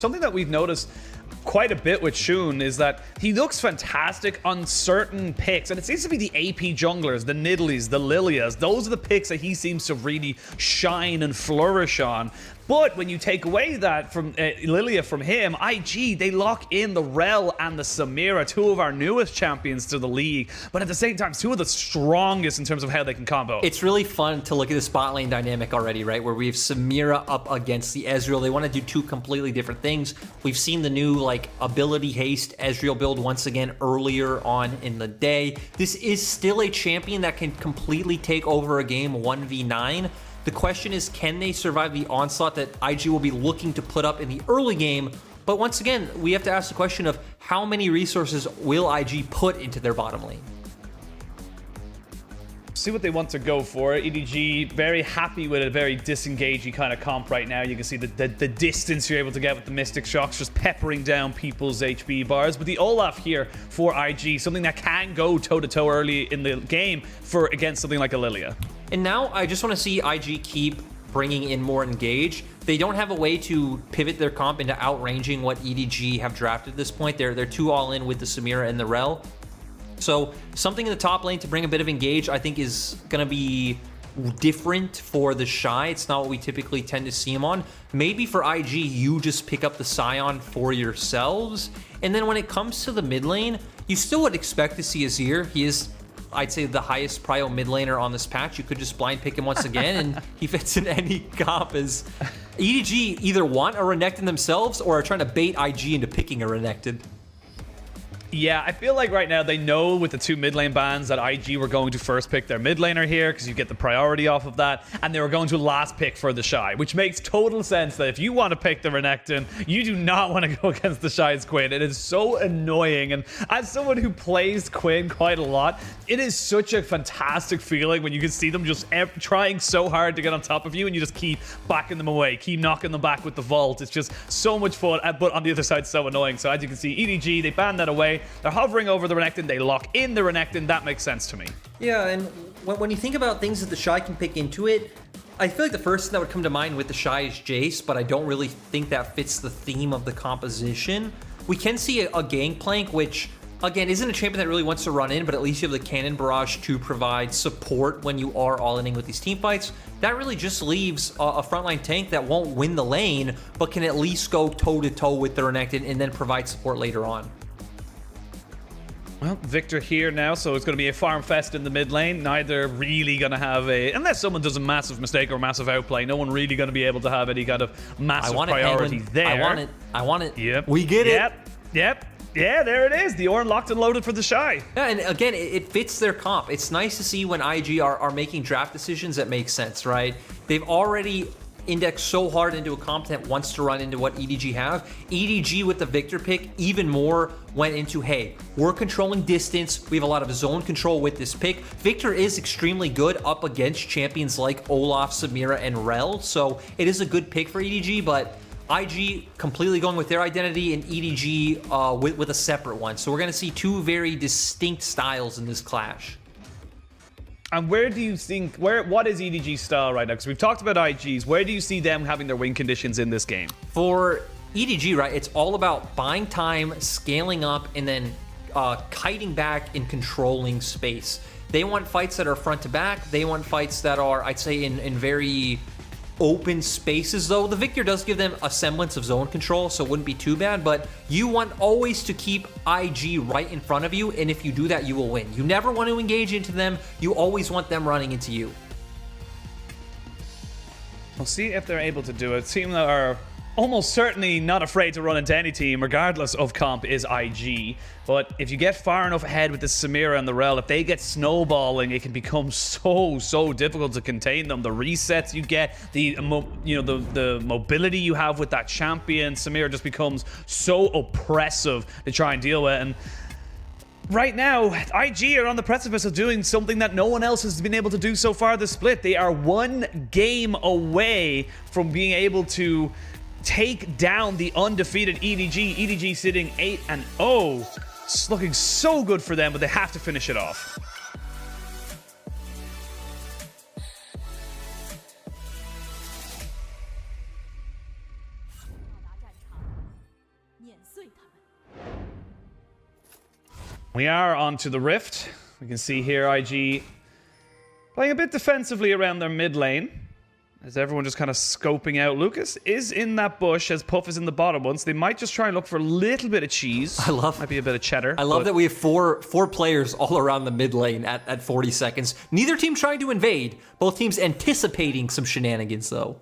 Something that we've noticed quite a bit with Shun is that he looks fantastic on certain picks, and it seems to be the AP junglers, the Nidalees, the Lillias. Those are the picks that he seems to really shine and flourish on. But when you take away that from Lillia from him, IG, they lock in the Rell and the Samira, two of our newest champions to the league, but at the same time, two of the strongest in terms of how they can combo. It's really fun to look at the spot lane dynamic already, right? Where we have Samira up against the Ezreal. They want to do two completely different things. We've seen the new like ability haste Ezreal build once again earlier on in the day. This is still a champion that can completely take over a game 1v9. The question is, can they survive the onslaught that IG will be looking to put up in the early game? But once again, we have to ask the question of how many resources will IG put into their bottom lane? See what they want to go for. EDG very happy with a very disengagey kind of comp right now. You can see the distance you're able to get with the Mystic Shocks just peppering down people's HP bars. But the Olaf here for IG, something that can go toe-to-toe early in the game against something like a Lillia. And now I just want to see IG keep bringing in more engage. They don't have a way to pivot their comp into outranging what EDG have drafted at this point. They're too all in with the Samira and the Rell. So something in the top lane to bring a bit of engage, I think, is going to be different for TheShy. It's not what we typically tend to see him on. Maybe for IG, you just pick up the Scion for yourselves. And then when it comes to the mid lane, you still would expect to see Azir. He is, I'd say, the highest prio mid laner on this patch. You could just blind pick him once again, and he fits in any comp. As EDG either want a Renekton themselves or are trying to bait IG into picking a Renekton. Yeah, I feel like right now they know with the two mid lane bans that IG were going to first pick their mid laner here because you get the priority off of that, and they were going to last pick for TheShy, which makes total sense that if you want to pick the Renekton, you do not want to go against TheShy's Quinn. It is so annoying, and as someone who plays Quinn quite a lot, it is such a fantastic feeling when you can see them just trying so hard to get on top of you, and you just keep backing them away, keep knocking them back with the vault. It's just so much fun, but on the other side, so annoying. So as you can see, EDG, they ban that away. They're hovering over the Renekton. They lock in the Renekton. That makes sense to me. Yeah, and when you think about things that TheShy can pick into it, I feel like the first thing that would come to mind with TheShy is Jace, but I don't really think that fits the theme of the composition. We can see a Gangplank, which, again, isn't a champion that really wants to run in, but at least you have the Cannon Barrage to provide support when you are all-inning with these team fights. That really just leaves a frontline tank that won't win the lane, but can at least go toe-to-toe with the Renekton and then provide support later on. Well, Viktor here now, so it's going to be a farm fest in the mid lane. Neither really going to have unless someone does a massive mistake or massive outplay, no one really going to be able to have any kind of massive priority there. I want it. Yep. We get it. Yep. Yeah, there it is. The Ornn locked and loaded for TheShy. Yeah, and again, it fits their comp. It's nice to see when IG are making draft decisions that make sense, right? They've already indexed so hard into a comp that wants to run into what EDG have. EDG with the Viktor pick even more went into, hey, we're controlling distance. We have a lot of zone control with this pick. Viktor is extremely good up against champions like Olaf, Samira, and Rell, so it is a good pick for EDG, but IG completely going with their identity and EDG with a separate one. So we're going to see two very distinct styles in this clash. And where do you think, what is EDG's style right now? Because we've talked about IGs. Where do you see them having their win conditions in this game? For EDG, right, it's all about buying time, scaling up, and then kiting back and controlling space. They want fights that are front to back. They want fights that are, I'd say, in very open spaces, though. The Viktor does give them a semblance of zone control, so it wouldn't be too bad, but you want always to keep IG right in front of you, and if you do that, you will win. You never want to engage into them. You always want them running into you. We'll see if they're able to do it. Team that are almost certainly not afraid to run into any team, regardless of comp, is IG. But if you get far enough ahead with the Samira and the Rell, if they get snowballing, it can become so difficult to contain them. The resets you get, the mobility you have with that champion, Samira just becomes so oppressive to try and deal with. And right now, IG are on the precipice of doing something that no one else has been able to do so far this split. They are one game away from being able to take down the undefeated EDG. EDG sitting 8-0. It's looking so good for them, but they have to finish it off. We are onto the Rift. We can see here IG playing a bit defensively around their mid lane, as everyone just kind of scoping out. Lucas is in that bush as Puff is in the bottom one, so they might just try and look for a little bit of cheese. Might be a bit of cheddar. I love that we have four players all around the mid lane at 40 seconds. Neither team trying to invade. Both teams anticipating some shenanigans, though.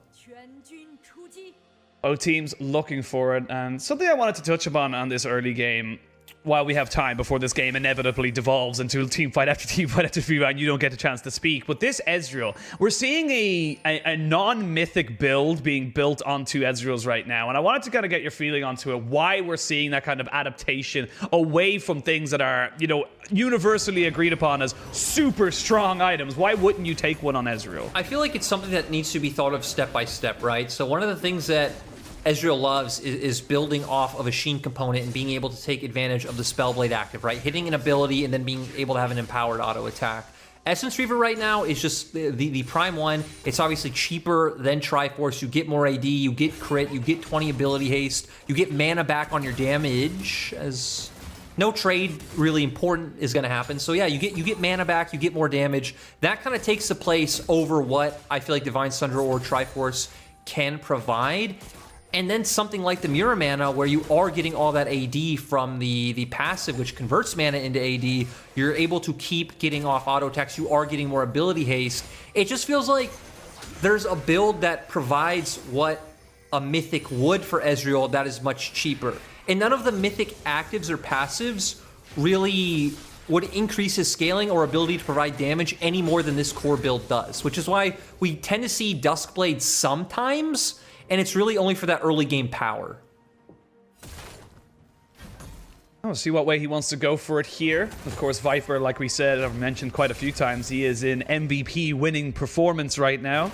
Both teams looking for it, and something I wanted to touch upon on this early game, while we have time before this game inevitably devolves into team fight after team fight after team fight and you don't get a chance to speak. But this Ezreal, we're seeing a non-mythic build being built onto Ezreal's right now. And I wanted to kind of get your feeling onto it, why we're seeing that kind of adaptation away from things that are, you know, universally agreed upon as super strong items. Why wouldn't you take one on Ezreal? I feel like it's something that needs to be thought of step by step, right? So one of the things that Ezreal loves is building off of a Sheen component and being able to take advantage of the Spellblade active, right? Hitting an ability and then being able to have an empowered auto attack. Essence Reaver right now is just the prime one. It's obviously cheaper than Triforce. You get more AD, you get crit, you get 20 ability haste, you get mana back on your damage, as no trade really important is going to happen. So yeah, you get mana back, you get more damage. That kind of takes the place over what I feel like Divine Sunder or Triforce can provide. And then something like the Mirror Mana, where you are getting all that AD from the passive, which converts mana into AD, you're able to keep getting off auto attacks, you are getting more ability haste. It just feels like there's a build that provides what a Mythic would for Ezreal that is much cheaper. And none of the Mythic actives or passives really would increase his scaling or ability to provide damage any more than this core build does, which is why we tend to see Duskblade sometimes, and it's really only for that early game power. I'll see what way he wants to go for it here. Of course, Viper, like we said, I've mentioned quite a few times, he is in MVP winning performance right now.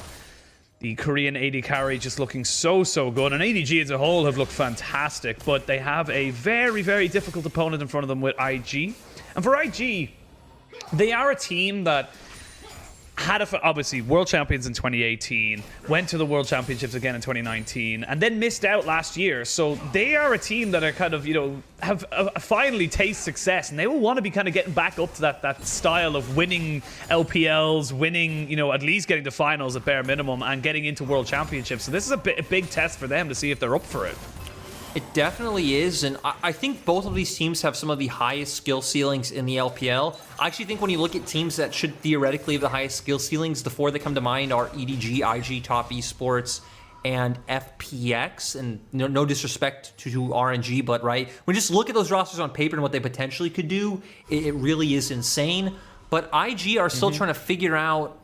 The Korean AD carry just looking so good, and EDG as a whole have looked fantastic, but they have a very difficult opponent in front of them with IG. And for IG, they are a team that had obviously world champions in 2018, went to the world championships again in 2019, and then missed out last year. So they are a team that are kind of, you know, have finally taste success, and they will want to be kind of getting back up to that style of winning LPLs, winning, you know, at least getting to finals at bare minimum, and getting into world championships. So this is a big test for them to see if they're up for it. It definitely is, and I think both of these teams have some of the highest skill ceilings in the LPL. I actually think when you look at teams that should theoretically have the highest skill ceilings, the four that come to mind are EDG, IG, Top Esports, and FPX. And no disrespect to RNG, but right, when you just look at those rosters on paper and what they potentially could do, it really is insane. But IG are still trying to figure out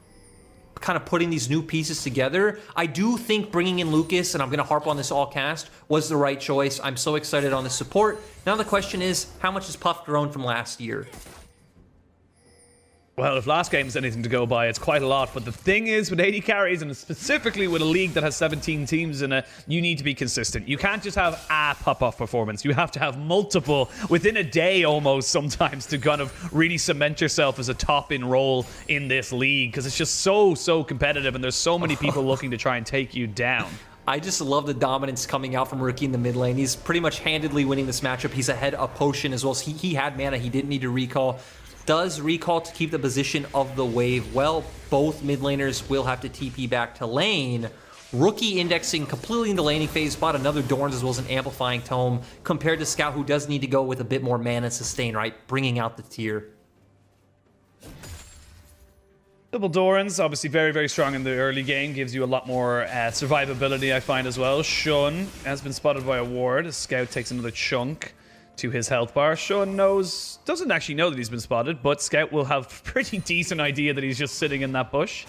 kind of putting these new pieces together. I do think bringing in Lucas, and I'm going to harp on this all cast, was the right choice. I'm so excited on the support. Now the question is, how much has Puff grown from last year? Well, if last game's anything to go by, it's quite a lot. But the thing is, with 80 carries, and specifically with a league that has 17 teams in it, you need to be consistent. You can't just have a pop-off performance. You have to have multiple within a day almost sometimes to kind of really cement yourself as a top-in role in this league, because it's just so competitive, and there's so many people looking to try and take you down. I just love the dominance coming out from Rookie in the mid lane. He's pretty much handedly winning this matchup. He's ahead of Potion as well. So he had mana. He didn't need to recall. Does recall to keep the position of the wave. Well, both mid laners will have to TP back to lane. Rookie indexing completely in the laning phase, bought another Dorns as well as an amplifying tome, compared to Scout, who does need to go with a bit more mana sustain, right? Bringing out the tier. Double Dorans, obviously very strong in the early game, gives you a lot more survivability, I find, as well. Shun has been spotted by a ward. Scout takes another chunk to his health bar. Shun doesn't actually know that he's been spotted, but Scout will have a pretty decent idea that he's just sitting in that bush.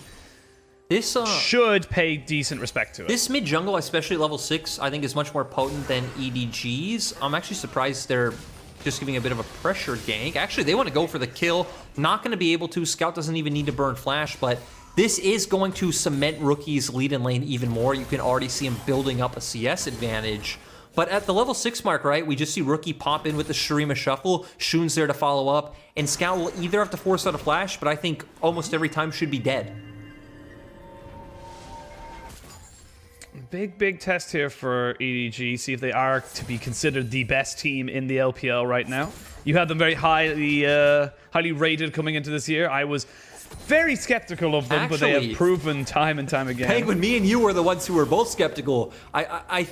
This should pay decent respect to it. This mid jungle, especially level 6, I think is much more potent than EDG's. I'm actually surprised they're just giving a bit of a pressure gank. Actually, they want to go for the kill. Not going to be able to. Scout doesn't even need to burn flash, but this is going to cement Rookie's lead in lane even more. You can already see him building up a CS advantage. But at the level 6 mark, right, we just see Rookie pop in with the Shurima Shuffle. Shun's there to follow up, and Scout will either have to force out a flash, but I think almost every time should be dead. Big test here for EDG. See if they are to be considered the best team in the LPL right now. You had them very highly rated coming into this year. I was very skeptical of them, but they have proven time and time again. Penguin, me and you were the ones who were both skeptical.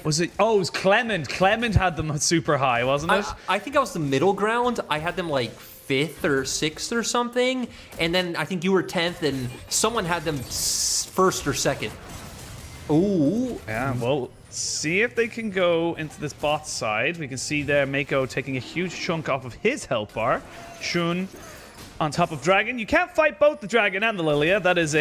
Was it? Oh, it was Clement. Clement had them super high, wasn't it? I think I was the middle ground. I had them like 5th or 6th or something, and then I think you were 10th, and someone had them 1st or 2nd. Ooh. Yeah, well, see if they can go into this bot side. We can see there Meiko taking a huge chunk off of his health bar. Shun on top of Dragon. You can't fight both the Dragon and the Lillia. That is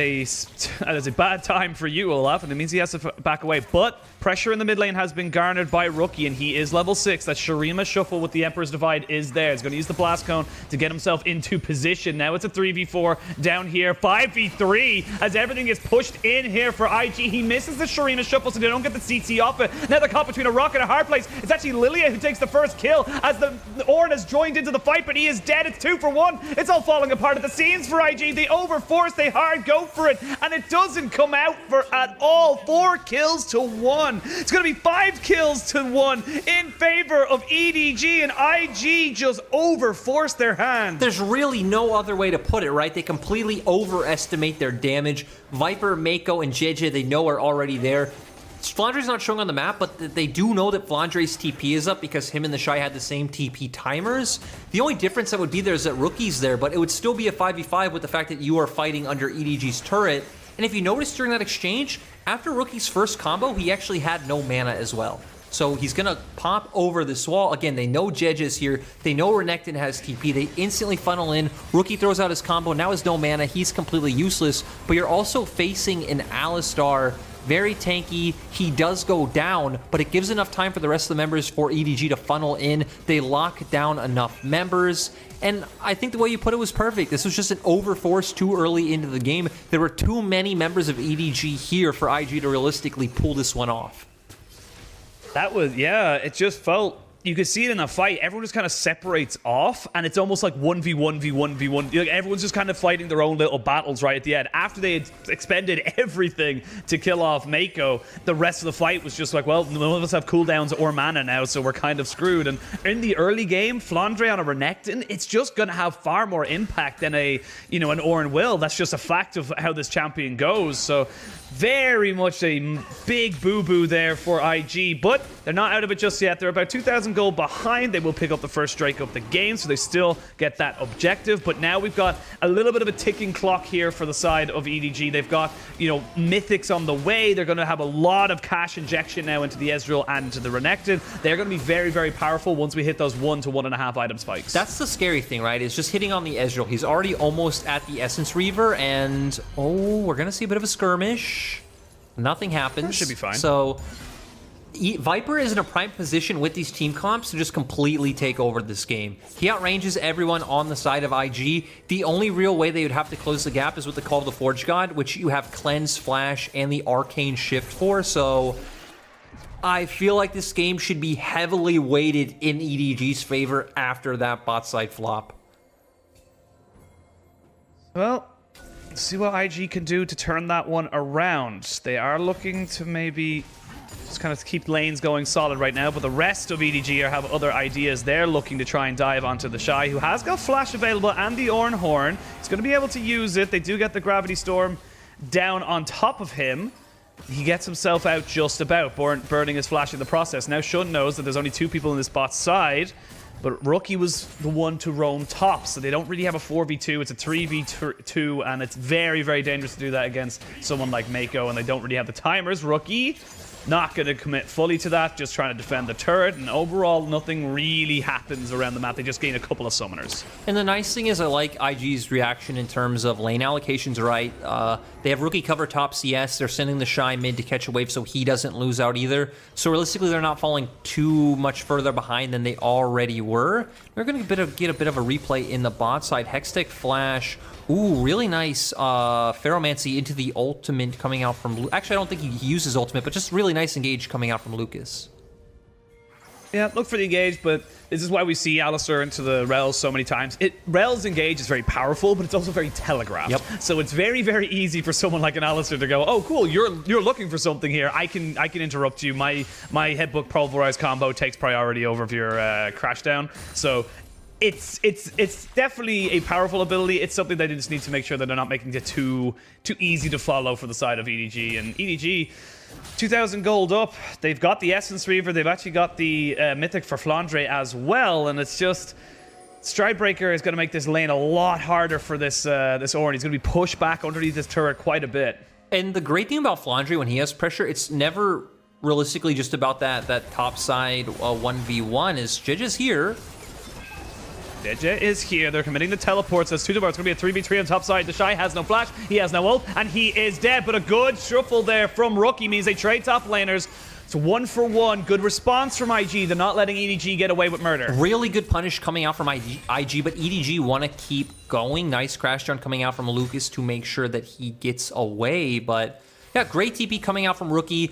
a bad time for you, Olaf, and it means he has to back away. But pressure in the mid lane has been garnered by Rookie, and he is level 6. That Shurima shuffle with the Emperor's Divide is there. He's going to use the Blast Cone to get himself into position. Now it's a 3v4 down here. 5v3 as everything is pushed in here for IG. He misses the Shurima shuffle, so they don't get the CC off it. Now the caught between a rock and a hard place. It's actually Lillia who takes the first kill as the Ornn has joined into the fight, but he is dead. It's 2 for 1. It's all falling apart at the seams for IG. They overforce, they hard go for it, and it doesn't come out for at all. 4 kills to 1. It's going to be 5 kills to 1 in favor of EDG, and IG just overforced their hand. There's really no other way to put it, right? They completely overestimate their damage. Viper, Meiko, and Jiejie, they know are already there. Flandre's not showing on the map, but they do know that Flandre's TP is up because him and TheShy had the same TP timers. The only difference that would be there is that Rookie's there, but it would still be a 5v5 with the fact that you are fighting under EDG's turret. And if you notice during that exchange, after Rookie's first combo, he actually had no mana as well. So he's going to pop over this wall. Again, they know Jiejie is here. They know Renekton has TP. They instantly funnel in. Rookie throws out his combo. Now has no mana. He's completely useless. But you're also facing an Alistar. Very tanky. He does go down, but it gives enough time for the rest of the members for EDG to funnel in. They lock down enough members. And I think the way you put it was perfect. This was just an overforce too early into the game. There were too many members of EDG here for IG to realistically pull this one off. That was, yeah, it just felt, you could see it in a fight, everyone just kind of separates off, and it's almost like 1v1v1v1. Like everyone's just kind of fighting their own little battles right at the end. After they had expended everything to kill off Meiko, the rest of the fight was just like, well, none of us have cooldowns or mana now, so we're kind of screwed. And in the early game, Flandre on a Renekton, it's just going to have far more impact than an Ornn will. That's just a fact of how this champion goes. So very much a big boo-boo there for IG, but they're not out of it just yet. They're about 2,000 gold behind. They will pick up the first strike of the game, so they still get that objective. But now we've got a little bit of a ticking clock here for the side of EDG. They've got, mythics on the way. They're going to have a lot of cash injection now into the Ezreal and into the Renekton. They're going to be very, very powerful once we hit those 1 to 1.5 item spikes. That's the scary thing, right? Is just hitting on the Ezreal. He's already almost at the Essence Reaver, and we're going to see a bit of a skirmish. Nothing happens. That should be fine. So Viper is in a prime position with these team comps to just completely take over this game. He outranges everyone on the side of IG. The only real way they would have to close the gap is with the Call of the Forge God, which you have Cleanse, Flash, and the Arcane Shift for. So I feel like this game should be heavily weighted in EDG's favor after that bot side flop. Well, see what IG can do to turn that one around. They are looking to maybe just kind of keep lanes going solid right now, but the rest of EDG have other ideas. They're looking to try and dive onto TheShy, who has got Flash available and the Ornn Horn. He's going to be able to use it. They do get the Gravity Storm down on top of him. He gets himself out just about, burning his Flash in the process. Now Shun knows that there's only 2 people in this bot side, but Rookie was the one to roam top, so they don't really have a 4v2. It's a 3v2, and it's very, very dangerous to do that against someone like Meiko, and they don't really have the timers. Rookie not going to commit fully to that, just trying to defend the turret, and overall, nothing really happens around the map. They just gain a couple of summoners. And the nice thing is I like IG's reaction in terms of lane allocations, right? They have Rookie cover top CS. They're sending TheShy mid to catch a wave so he doesn't lose out either. So realistically, they're not falling too much further behind than they already were. We're going to get a bit of a replay in the bot side. Hextech Flash. Ooh, really nice Ferromancy into the ultimate coming out from... Actually, I don't think he uses ultimate, but just really nice engage coming out from Lucas. Yeah, look for the engage, but This is why we see Alistar into the Rell so many times. Rell's engage is very powerful, but it's also very telegraphed. Yep. So it's very, very easy for someone like an Alistar to go, oh, cool, you're looking for something here. I can interrupt you. My headbutt pulverize combo takes priority over your crash down. So it's definitely a powerful ability. It's something they just need to make sure that they're not making it too easy to follow for the side of EDG. And EDG, 2,000 gold up. They've got the Essence Reaver. They've actually got the Mythic for Flandre as well. And it's just Stridebreaker is going to make this lane a lot harder for this Ornn. He's going to be pushed back underneath this turret quite a bit. And the great thing about Flandre when he has pressure, it's never realistically just about that top side 1v1. Is Jiejie's here. Jiejie is here. They're committing the teleports. As 2 to bar. It's going to be a 3v3 on top side. TheShy has no flash. He has no ult. And he is dead. But a good shuffle there from Rookie means they trade top laners. It's 1-for-1. Good response from IG. They're not letting EDG get away with murder. Really good punish coming out from IG, but EDG want to keep going. Nice crash down coming out from Lucas to make sure that he gets away. But yeah, great TP coming out from Rookie,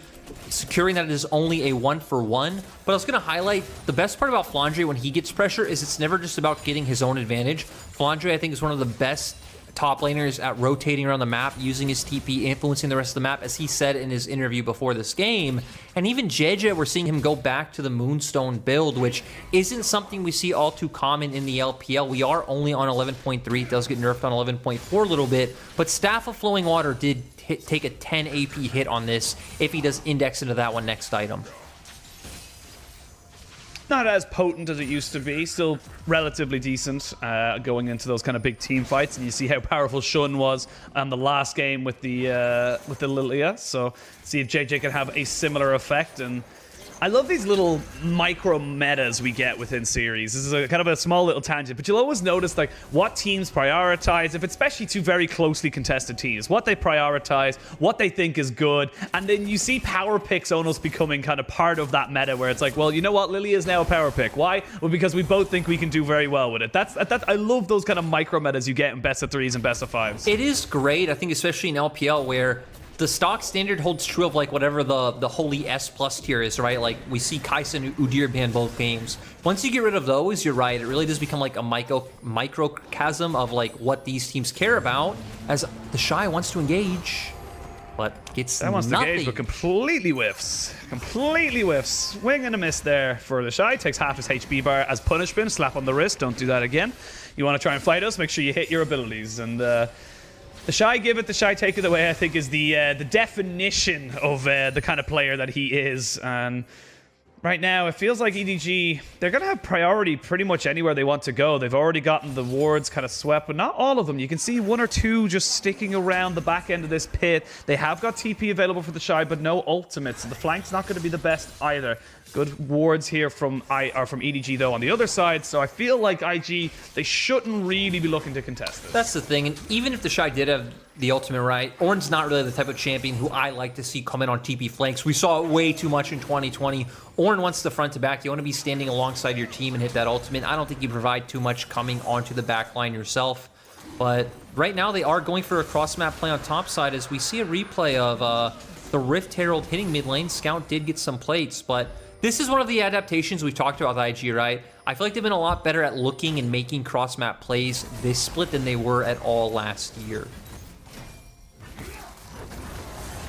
securing that it is only a 1-for-1. But I was going to highlight the best part about Flandre when he gets pressure is it's never just about getting his own advantage. Flandre, I think, is one of the best top laners at rotating around the map, using his TP, influencing the rest of the map, as he said in his interview before this game. And even Jiejie, we're seeing him go back to the Moonstone build, which isn't something we see all too common in the LPL. We are only on 11.3. It does get nerfed on 11.4 a little bit, but Staff of Flowing Water did take a 10 AP hit on this if he does index into that one next item. Not as potent as it used to be, still relatively decent going into those kind of big team fights. And you see how powerful Shun was on the last game with the Lillia. So see if Jiejie can have a similar effect. And I love these little micro metas we get within series. This is a kind of a small little tangent, but you'll always notice like what teams prioritize, if it's especially two very closely contested teams, what they prioritize, what they think is good, and then you see power picks almost becoming kind of part of that meta where it's like, well, you know what, Lillia is now a power pick. Why? Well, because we both think we can do very well with it. That's I love those kind of micro metas you get in best of 3s and best of 5s. It is great, I think, especially in LPL where the stock standard holds true of like whatever the holy S+ tier is, right? Like we see Kai'Sa and Udyr ban both games. Once you get rid of those, you're right, it really does become like a microcosm of like what these teams care about, as TheShy wants to engage, but gets nothing. Wants to engage, but completely whiffs. Completely whiffs. Swing and a miss there for TheShy. Takes half his HP bar as punishment. Slap on the wrist. Don't do that again. You want to try and fight us? Make sure you hit your abilities. And TheShy give it, TheShy take it away, I think, is the definition of the kind of player that he is. And right now, it feels like EDG, they're going to have priority pretty much anywhere they want to go. They've already gotten the wards kind of swept, but not all of them. You can see 1 or 2 just sticking around the back end of this pit. They have got TP available for TheShy, but no ultimates. So the flank's not going to be the best either. Good wards here from EDG, though, on the other side. So I feel like IG, they shouldn't really be looking to contest this. That's the thing. And even if TheShy did have the ultimate right, Ornn's not really the type of champion who I like to see come in on TP flanks. We saw it way too much in 2020. Ornn wants the front to back. You want to be standing alongside your team and hit that ultimate. I don't think you provide too much coming onto the back line yourself. But right now, they are going for a cross-map play on top side as we see a replay of the Rift Herald hitting mid lane. Scout did get some plates, but this is one of the adaptations we've talked about with IG, right? I feel like they've been a lot better at looking and making cross-map plays this split than they were at all last year.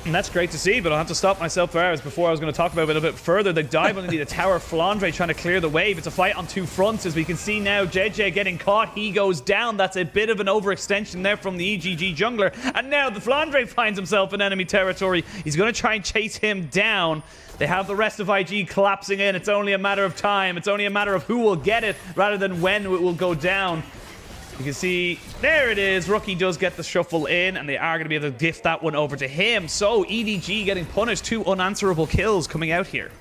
And that's great to see, but I'll have to stop myself for hours before I was going to talk about it a bit further. They dive underneath the tower. Flandre trying to clear the wave. It's a fight on 2 fronts, as we can see now. Jiejie getting caught. He goes down. That's a bit of an overextension there from the EDG jungler. And now the Flandre finds himself in enemy territory. He's going to try and chase him down. They have the rest of IG collapsing in. It's only a matter of time. It's only a matter of who will get it rather than when it will go down. You can see, there it is. Rookie does get the shuffle in, and they are going to be able to gift that one over to him. So, EDG getting punished. 2 unanswerable kills coming out here.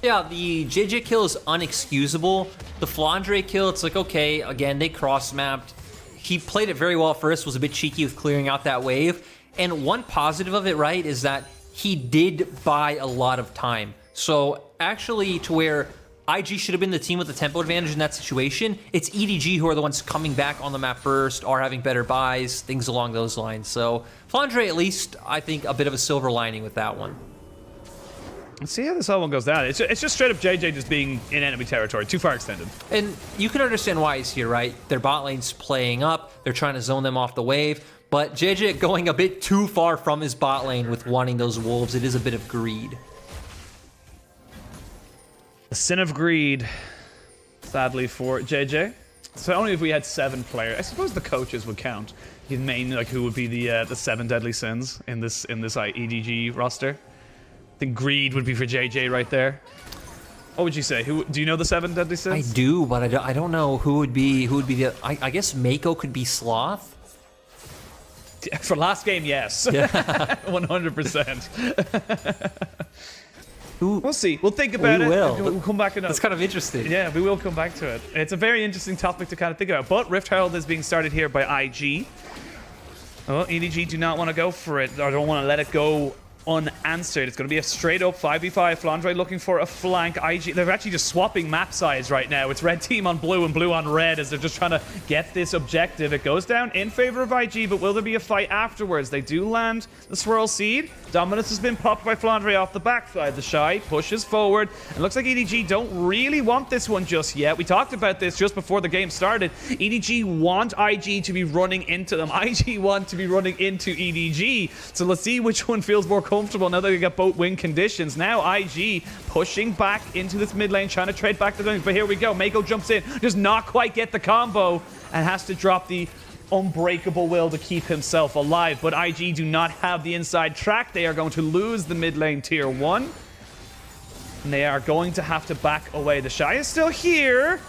Yeah, the Jiejie kill is unexcusable. The Flandre kill, it's like, okay, again, they cross-mapped. He played it very well at first, was a bit cheeky with clearing out that wave. And one positive of it, right, is that he did buy a lot of time. So, actually, to where IG should have been the team with the tempo advantage in that situation, it's EDG who are the ones coming back on the map first, are having better buys, things along those lines. So Flandre, at least, I think, a bit of a silver lining with that one. Let's see how this whole one goes down. It's just straight up Jiejie just being in enemy territory, too far extended. And you can understand why he's here, right? Their bot lane's playing up. They're trying to zone them off the wave. But Jiejie going a bit too far from his bot lane with wanting those wolves. It is a bit of greed. The sin of greed, sadly, for Jiejie. So only if we had 7 players. I suppose the coaches would count. You'd main like who would be the 7 deadly sins in this EDG roster. I think greed would be for Jiejie right there. What would you say? Who do you know the 7 deadly sins? I do, but I don't know who would be the. I guess Meiko could be sloth. For last game, yes. Yeah. 100%. We'll see. We'll think about it. We'll come back and that's kind of interesting. Yeah, we will come back to it. It's a very interesting topic to kind of think about. But Rift Herald is being started here by IG. Well, EDG do not want to go for it, or don't want to let it go unanswered. It's going to be a straight up 5v5. Flandre looking for a flank. IG, they're actually just swapping map sides right now. It's red team on blue and blue on red as they're just trying to get this objective. It goes down in favor of IG, but will there be a fight afterwards? They do land the swirl seed. Dominance has been popped by Flandre off the backside. TheShy pushes forward. It looks like EDG don't really want this one just yet. We talked about this just before the game started. EDG want IG to be running into them. IG want to be running into EDG. So let's see which one feels more comfortable now that we got both win conditions. Now IG pushing back into this mid lane, trying to trade back the lanes. But here we go. Meiko jumps in, does not quite get the combo, and has to drop the unbreakable will to keep himself alive. But IG do not have the inside track. They are going to lose the mid lane tier 1. And they are going to have to back away. TheShy is still here.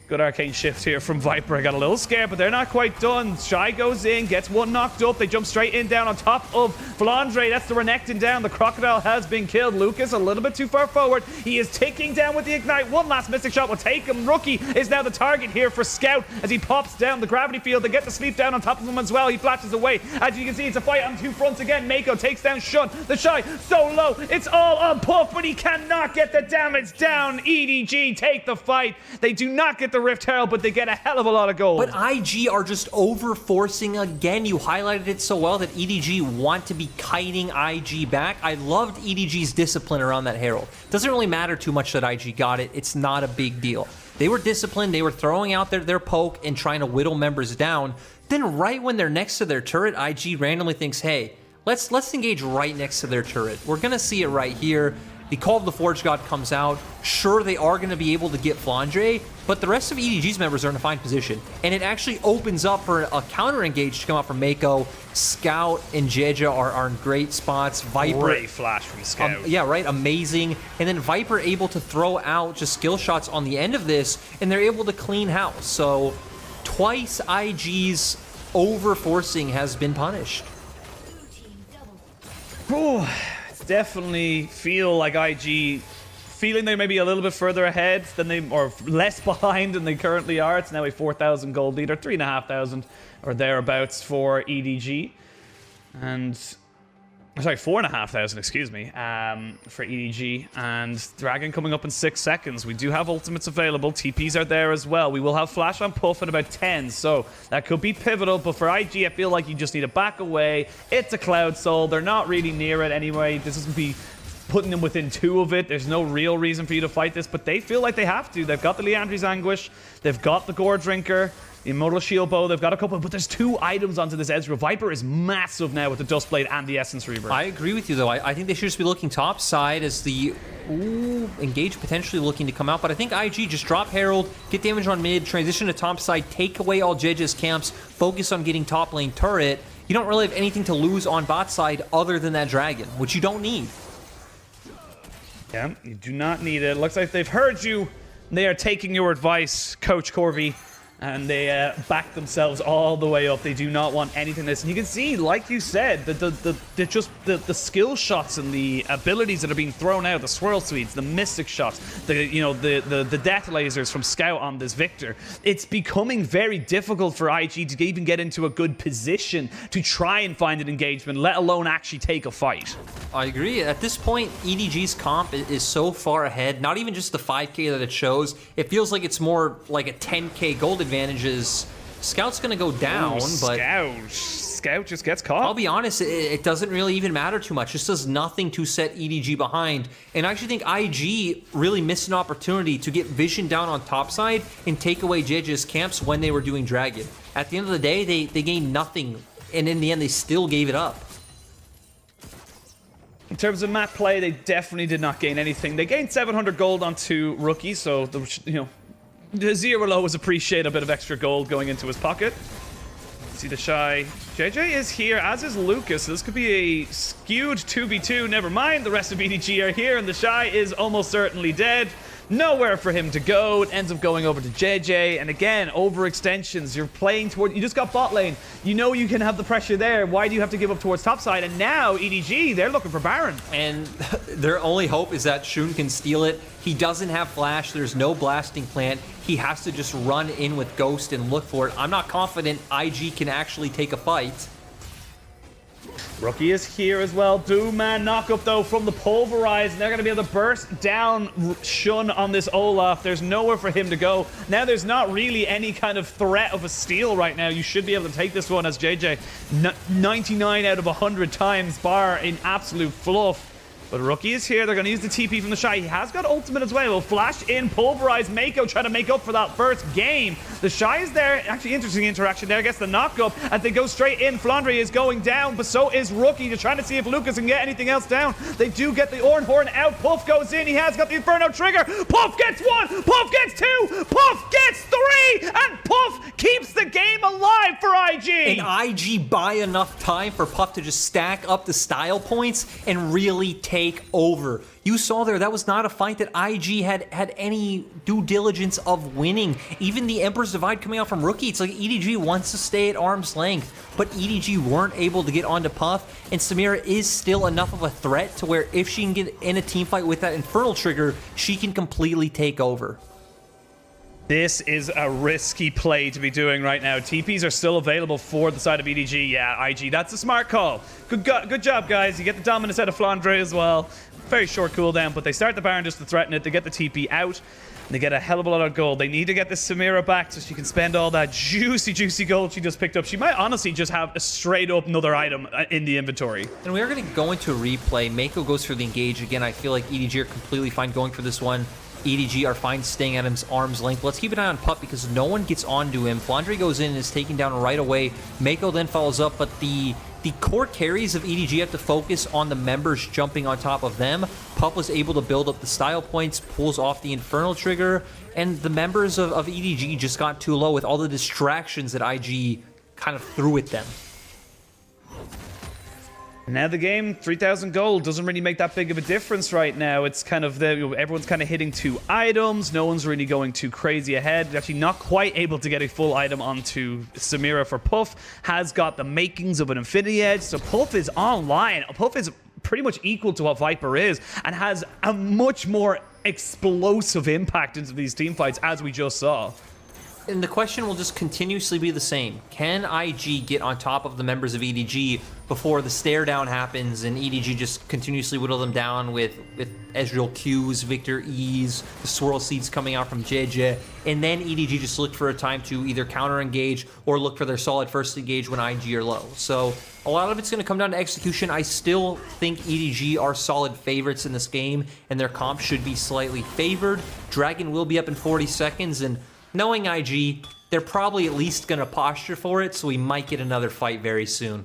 Good arcane shift here from Viper. I got a little scared, but they're not quite done. Shy goes in, gets one knocked up. They jump straight in down on top of Flandre. That's the Renekton down. The Crocodile has been killed. Lucas a little bit too far forward. He is ticking down with the Ignite. One last Mystic Shot will take him. Rookie is now the target here for Scout as he pops down the gravity field. They get the sleep down on top of him as well. He flashes away. As you can see, it's a fight on 2 fronts again. Meiko takes down Shun. TheShy so low. It's all on Puff, but he cannot get the damage down. EDG take the fight. They do not get the Rift Herald, but they get a hell of a lot of gold. But IG are just over-forcing again. You highlighted it so well that EDG want to be kiting IG back. I loved EDG's discipline around that Herald. Doesn't really matter too much that IG got it. It's not a big deal. They were disciplined. They were throwing out their poke and trying to whittle members down. Then right when they're next to their turret, IG randomly thinks, hey, let's engage right next to their turret. We're going to see it right here. The Call of the Forge God comes out. Sure, they are going to be able to get Flandre, but the rest of EDG's members are in a fine position. And it actually opens up for a counter engage to come out from Meiko. Scout and Jiejie are in great spots. Viper. Great flash from Scout. Yeah, right. Amazing. And then Viper able to throw out just skill shots on the end of this, and they're able to clean house. So twice IG's over-forcing has been punished. Ooh. Definitely feel like IG feeling they may be a little bit further ahead than they, or less behind than they currently are. It's now a 4,000 gold leader, 3,500 or thereabouts for EDG, and sorry, 4,500, excuse me, for EDG. And Dragon coming up in 6 seconds. We do have ultimates available. TPs are there as well. We will have Flash on Puff at about 10, so that could be pivotal. But for IG, I feel like you just need to back away. It's a Cloud Soul. They're not really near it anyway. This isn't be putting them within 2 of it. There's no real reason for you to fight this, but they feel like they have to. They've got the Liandry's Anguish. They've got the Gore Drinker. The Immortal Shield Bow, they've got a couple, but there's 2 items onto this Ezreal. Viper is massive now with the Dustblade and the Essence Reaver. I agree with you, though. I think they should just be looking top side as the Engage potentially looking to come out, but I think IG just drop Herald, get damage on mid, transition to top side, take away all Jiejie's camps, focus on getting top lane turret. You don't really have anything to lose on bot side other than that Dragon, which you don't need. Yeah, you do not need it. Looks like they've heard you. They are taking your advice, Coach Corby. And they back themselves all the way up. They do not want anything this. And you can see, like you said, the skill shots and the abilities that are being thrown out, the swirl suites, the mystic shots, the death lasers from Scout on this Viktor. It's becoming very difficult for IG to even get into a good position to try and find an engagement, let alone actually take a fight. I agree. At this point, EDG's comp is so far ahead. Not even just the 5K that it shows. It feels like it's more like a 10K gold advantages. Scout's gonna go down, but Scout Scout just gets caught. I'll be honest, it doesn't really even matter too much. This does nothing to set EDG behind. And I actually think IG really missed an opportunity to get vision down on top side and take away Jiejie's camps when they were doing Dragon. At the end of the day, they gained nothing. And in the end, they still gave it up. In terms of map play, they definitely did not gain anything. They gained 700 gold onto Rookie, so the Azir will always appreciate a bit of extra gold going into his pocket. See TheShy. Jiejie is here, as is Lucas. So this could be a skewed 2v2. Never mind, the rest of EDG are here, and TheShy is almost certainly dead. Nowhere for him to go. It ends up going over to Jiejie. And again, overextensions. You're playing toward... You just got bot lane. You know you can have the pressure there. Why do you have to give up towards top side? And now EDG, they're looking for Baron. And their only hope is that Shun can steal it. He doesn't have flash. There's no blasting plant. He has to just run in with Ghost and look for it. I'm not confident IG can actually take a fight. Rookie is here as well. Doom-man knockup though from the Pulverize. And they're going to be able to burst down Shun on this Olaf. There's nowhere for him to go. Now there's not really any kind of threat of a steal right now. You should be able to take this one as Jiejie 99 out of 100 times bar in absolute fluff. But Rookie is here. They're going to use the TP from TheShy. He has got ultimate as well. Will flash in, pulverize Meiko, trying to make up for that first game. TheShy is there. Actually, interesting interaction there. Gets the knockup as they go straight in. Flandre is going down, but so is Rookie. They're trying to see if Lucas can get anything else down. They do get the Ornn horn out. Puff goes in. He has got the Inferno trigger. Puff gets one. Puff gets two. Puff gets three. And Puff keeps the game alive for IG. And IG buy enough time for Puff to just stack up the style points and really take over. You saw there, that was not a fight that IG had any due diligence of winning. Even the Emperor's Divide coming out from Rookie, it's like EDG wants to stay at arm's length, but EDG weren't able to get onto Puff, and Samira is still enough of a threat to where if she can get in a team fight with that Infernal trigger, she can completely take over. This is a risky play to be doing right now. TPs are still available for the side of EDG. Yeah, IG, that's a smart call. Good job, guys. You get the dominance out of Flandre as well. Very short cooldown, but they start the Baron just to threaten it. They get the TP out. And they get a hell of a lot of gold. They need to get this Samira back so she can spend all that juicy gold she just picked up. She might honestly just have a straight up another item in the inventory. And we are going to go into a replay. Meiko goes for the engage. Again, I feel like EDG are completely fine going for this one. EDG are fine staying at his arm's length. Let's keep an eye on Pup because no one gets onto him. Flandre goes in and is taken down right away. Meiko then follows up, but the core carries of EDG have to focus on the members jumping on top of them. Pup was able to build up the style points, pulls off the Infernal trigger, and the members of EDG just got too low with all the distractions that IG kind of threw at them. Now the game, 3,000 gold, doesn't really make that big of a difference right now. It's kind of, everyone's kind of hitting 2 items. No one's really going too crazy ahead. Actually not quite able to get a full item onto Samira for Puff. Has got the makings of an Infinity Edge, so Puff is online. Puff is pretty much equal to what Viper is and has a much more explosive impact into these team fights as we just saw. And the question will just continuously be the same. Can IG get on top of the members of EDG before the stare down happens and EDG just continuously whittle them down with Ezreal Qs, Viktor Es, the swirl seeds coming out from Jiejie, and then EDG just look for a time to either counter engage or look for their solid first engage when IG are low. So a lot of it's going to come down to execution. I still think EDG are solid favorites in this game and their comp should be slightly favored. Dragon will be up in 40 seconds and knowing IG, they're probably at least going to posture for it, so we might get another fight very soon.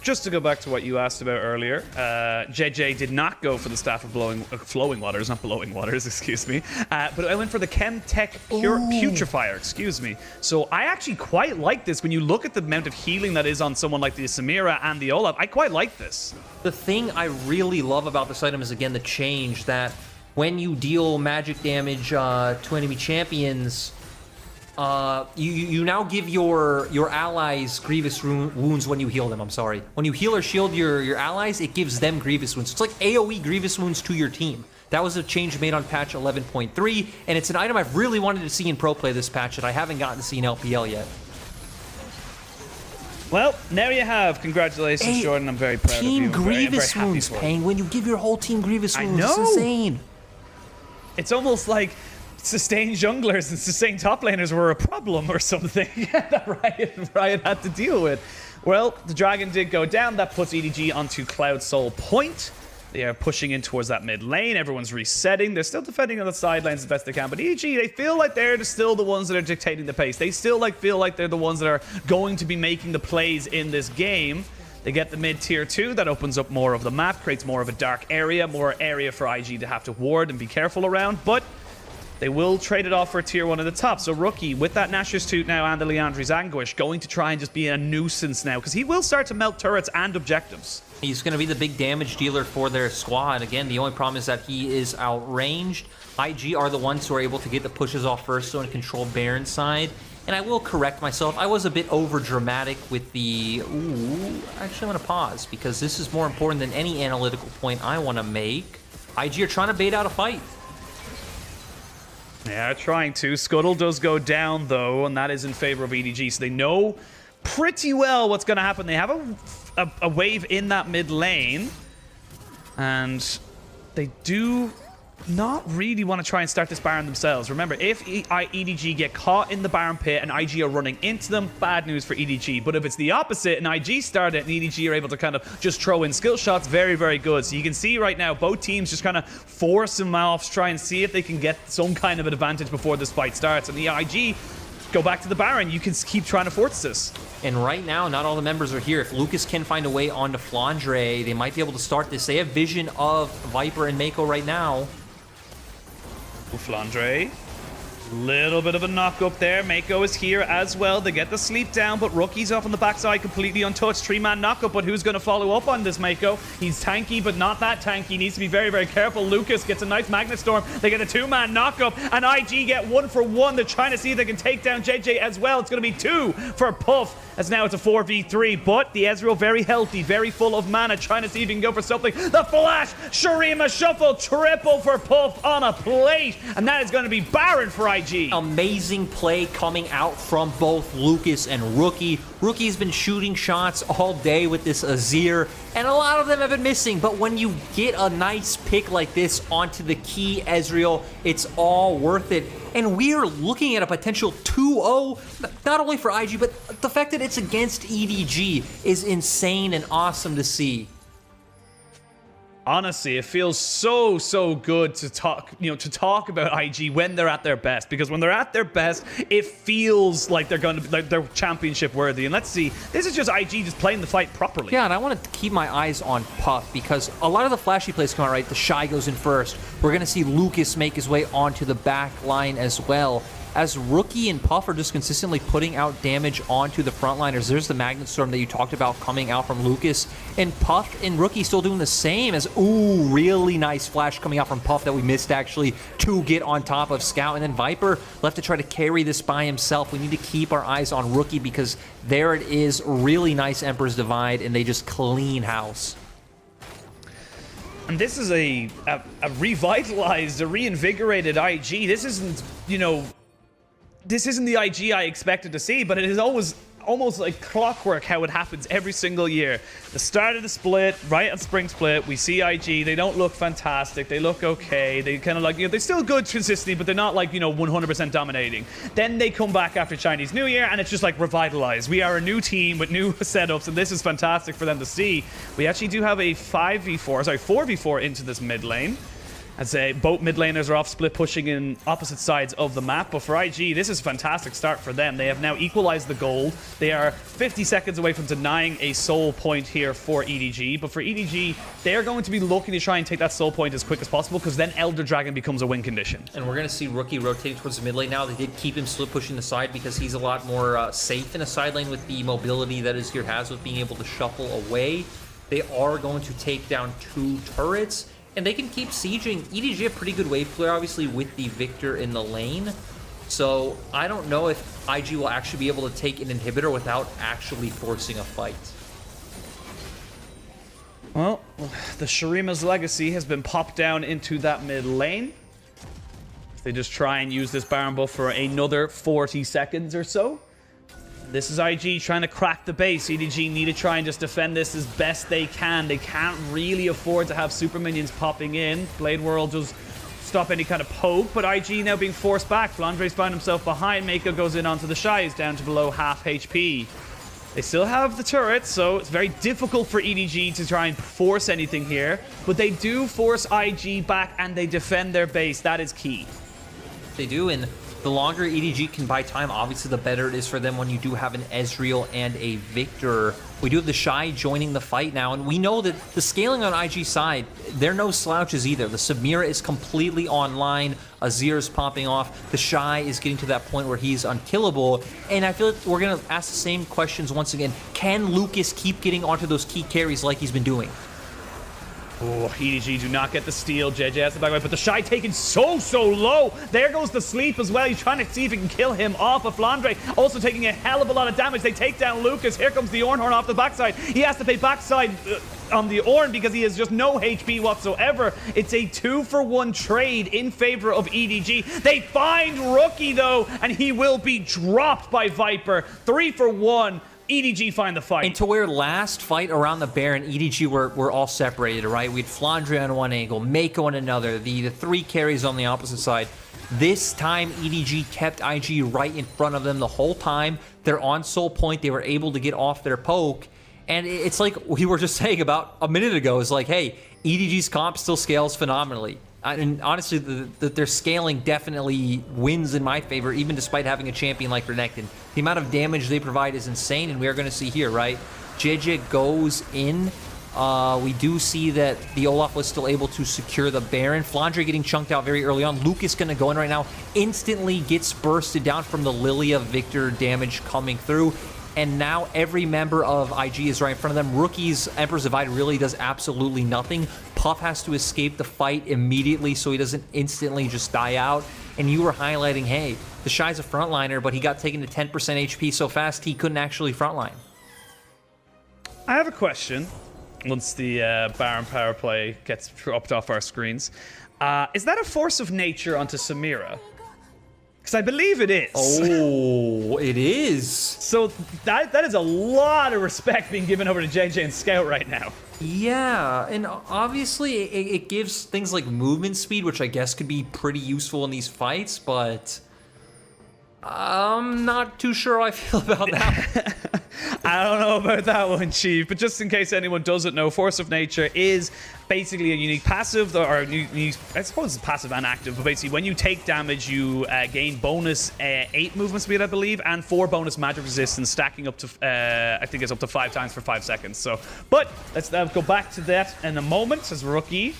Just to go back to what you asked about earlier, Jiejie did not go for the Staff of Flowing Waters, not Blowing Waters, excuse me. But I went for the Chemtech Putrefier, excuse me. So I actually quite like this. When you look at the amount of healing that is on someone like the Samira and the Olaf, I quite like this. The thing I really love about this item is, again, the change that when you deal magic damage to enemy champions, you now give your allies grievous wounds when you heal them. I'm sorry. When you heal or shield your allies, it gives them grievous wounds. It's like AoE grievous wounds to your team. That was a change made on patch 11.3, and it's an item I've really wanted to see in pro play this patch that I haven't gotten to see in LPL yet. Well, there you have. Congratulations, Jordan. I'm very proud of you. Team grievous wounds, Penguin. You give your whole team grievous wounds. I know. It's insane. It's almost like sustained junglers and sustained top laners were a problem or something that Riot had to deal with. Well, the dragon did go down. That puts EDG onto Cloud Soul Point. They are pushing in towards that mid lane. Everyone's resetting. They're still defending on the sidelines as best they can. But EDG, they feel like they're still the ones that are dictating the pace. They still feel like they're the ones that are going to be making the plays in this game. They get the mid tier 2. That opens up more of the map, creates more of a dark area, more area for IG to have to ward and be careful around. But they will trade it off for a tier 1 at the top. So Rookie, with that Nashor's Tooth now and the Liandry's Anguish, going to try and just be a nuisance now, because he will start to melt turrets and objectives. He's going to be the big damage dealer for their squad. Again, the only problem is that he is outranged. IG are the ones who are able to get the pushes off first, so and control Baron's side. And I will correct myself. I was a bit over dramatic with the... Ooh, actually I'm going to pause, because this is more important than any analytical point I want to make. IG are trying to bait out a fight. Yeah, trying to. Scuttle does go down, though, and that is in favor of EDG. So they know pretty well what's going to happen. They have a wave in that mid lane, and they do not really want to try and start this Baron themselves. Remember, if EDG get caught in the Baron pit and IG are running into them, bad news for EDG. But if it's the opposite and IG start it and EDG are able to kind of just throw in skill shots, very, very good. So you can see right now both teams just kind of force them off, try and see if they can get some kind of an advantage before this fight starts. And the IG go back to the Baron. You can keep trying to force this. And right now, not all the members are here. If Lucas can find a way onto Flandre, they might be able to start this. They have vision of Viper and Meiko right now. Flandre, little bit of a knock up there. Meiko is here as well. They get the sleep down, but Rookie's off on the backside, completely untouched. 3-man knock up, but who's going to follow up on this Meiko? He's tanky, but not that tanky. Needs to be very, very careful. Lucas gets a nice Magnet Storm. They get a 2-man knock up, and IG get 1 for 1. They're trying to see if they can take down Jiejie as well. It's going to be 2 for Puff, as now it's a 4v3, but the Ezreal very healthy, very full of mana, trying to see if he can go for something. The flash, Shurima shuffle, triple for Puff on a plate, and that is going to be Baron for IG. Amazing play coming out from both Lucas and Rookie. Rookie's been shooting shots all day with this Azir, and a lot of them have been missing, but when you get a nice pick like this onto the key Ezreal, it's all worth it. And we are looking at a potential 2-0, not only for IG, but the fact that it's against EDG is insane and awesome to see. Honestly, it feels so good to talk, to talk about IG when they're at their best, because when they're at their best, it feels like they're going to be like they're championship worthy. And let's see, this is just IG just playing the fight properly. Yeah, and I want to keep my eyes on Puff, because a lot of the flashy plays come out right. TheShy goes in first. We're going to see Lucas make his way onto the back line as well, as Rookie and Puff are just consistently putting out damage onto the frontliners. There's the Magnet Storm that you talked about coming out from Lucas, and Puff and Rookie still doing the same, as, ooh, really nice flash coming out from Puff that we missed actually to get on top of Scout, and then Viper left to try to carry this by himself. We need to keep our eyes on Rookie, because there it is, really nice Emperor's Divide, and they just clean house. And this is a revitalized, a reinvigorated IG. This isn't, this isn't the IG I expected to see, but it is almost like clockwork how it happens every single year. The start of the split, right at spring split, we see IG. They don't look fantastic. They look okay. They kind of like, they're still good consistently, but they're not like, 100% dominating. Then they come back after Chinese New Year, and it's just like revitalized. We are a new team with new setups, and this is fantastic for them to see. We actually do have a 4v4 into this mid lane. I'd say both mid laners are off split, pushing in opposite sides of the map. But for IG, this is a fantastic start for them. They have now equalized the gold. They are 50 seconds away from denying a soul point here for EDG. But for EDG, they are going to be looking to try and take that soul point as quick as possible, because then Elder Dragon becomes a win condition. And we're going to see Rookie rotating towards the mid lane now. They did keep him split pushing the side, because he's a lot more safe in a side lane with the mobility that Azir has with being able to shuffle away. They are going to take down 2 turrets, and they can keep sieging. EDG a pretty good wave clear, obviously, with the Viktor in the lane. So I don't know if IG will actually be able to take an inhibitor without actually forcing a fight. Well, the Shurima's Legacy has been popped down into that mid lane. They just try and use this Baron buff for another 40 seconds or so. This is IG trying to crack the base. EDG need to try and just defend this as best they can. They can't really afford to have super minions popping in. Blade World does stop any kind of poke, but IG now being forced back. Flandre's found himself behind. Meiko goes in onto TheShy. He's down to below half HP. They still have the turret, so it's very difficult for EDG to try and force anything here. But they do force IG back, and they defend their base. That is key. They do, and the longer EDG can buy time, obviously the better it is for them when you do have an Ezreal and a Viktor. We do have TheShy joining the fight now, and we know that the scaling on IG side, they're no slouches either. The Samira is completely online, Azir is popping off, TheShy is getting to that point where he's unkillable, and I feel like we're going to ask the same questions once again. Can Lucas keep getting onto those key carries like he's been doing? Oh, EDG do not get the steal. Jiejie has the back away, but TheShy taken so low. There goes the sleep as well. He's trying to see if he can kill him off. But Flandre also taking a hell of a lot of damage. They take down Lucas. Here comes the Ornn off the backside. He has to pay backside on the Ornn because he has just no HP whatsoever. It's a 2-for-1 trade in favor of EDG. They find Rookie though, and he will be dropped by Viper. 3-for-1. EDG find the fight. And to where last fight around the Baron, EDG were all separated, right? We had Flandre on one angle, Meiko on another, the three carries on the opposite side. This time, EDG kept IG right in front of them the whole time. They're on soul point. They were able to get off their poke. And it's like we were just saying about a minute ago. It's like, hey, EDG's comp still scales phenomenally. And honestly, their scaling definitely wins in my favor, even despite having a champion like Renekton. The amount of damage they provide is insane, and we are going to see here, right? Jiejie goes in. We do see that the Olaf was still able to secure the Baron. Flandre getting chunked out very early on. Lucas going to go in right now. Instantly gets bursted down from the Lillia Viktor damage coming through. And now every member of IG is right in front of them. Rookie's Emperor's Divide really does absolutely nothing. Puff has to escape the fight immediately so he doesn't instantly just die out. And you were highlighting, hey, TheShy's a frontliner, but he got taken to 10% HP so fast he couldn't actually frontline. I have a question once the Baron power play gets dropped off our screens. Is that a force of nature onto Samira? Because I believe it is. Oh, it is. So that is a lot of respect being given over to Jiejie and Scout right now. Yeah, and obviously it gives things like movement speed, which I guess could be pretty useful in these fights, but I'm not too sure how I feel about that. I don't know about that one, Chief, but just in case anyone doesn't know, Force of Nature is basically a unique passive, or unique, I suppose it's passive and active, but basically when you take damage, you gain bonus 8 movement speed, I believe, and 4 bonus magic resistance, stacking up to, I think it's up to 5 times for 5 seconds. So, but let's go back to that in a moment, as Rookie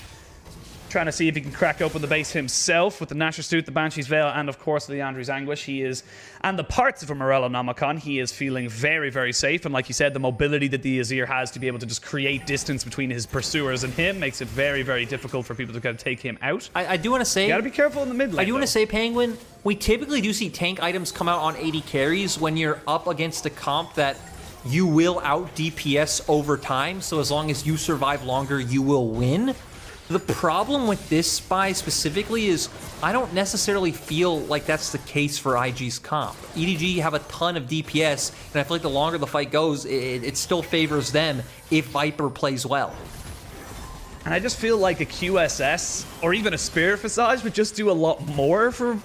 trying to see if he can crack open the base himself with the Nashor's Tooth, the Banshee's Veil, and of course the Leandri's Anguish. He is, and the parts of a Morellonomicon, he is feeling very, very safe. And like you said, the mobility that the Azir has to be able to just create distance between his pursuers and him makes it very, very difficult for people to kind of take him out. I do want to say, you gotta be careful in the mid lane. I do want to say, Penguin, we typically do see tank items come out on AD carries when you're up against a comp that you will out DPS over time. So as long as you survive longer, you will win. The problem with this spy specifically is I don't necessarily feel like that's the case for IG's comp. EDG have a ton of DPS, and I feel like the longer the fight goes, it still favors them if Viper plays well. And I just feel like a QSS or even a Spirit Visage would just do a lot more for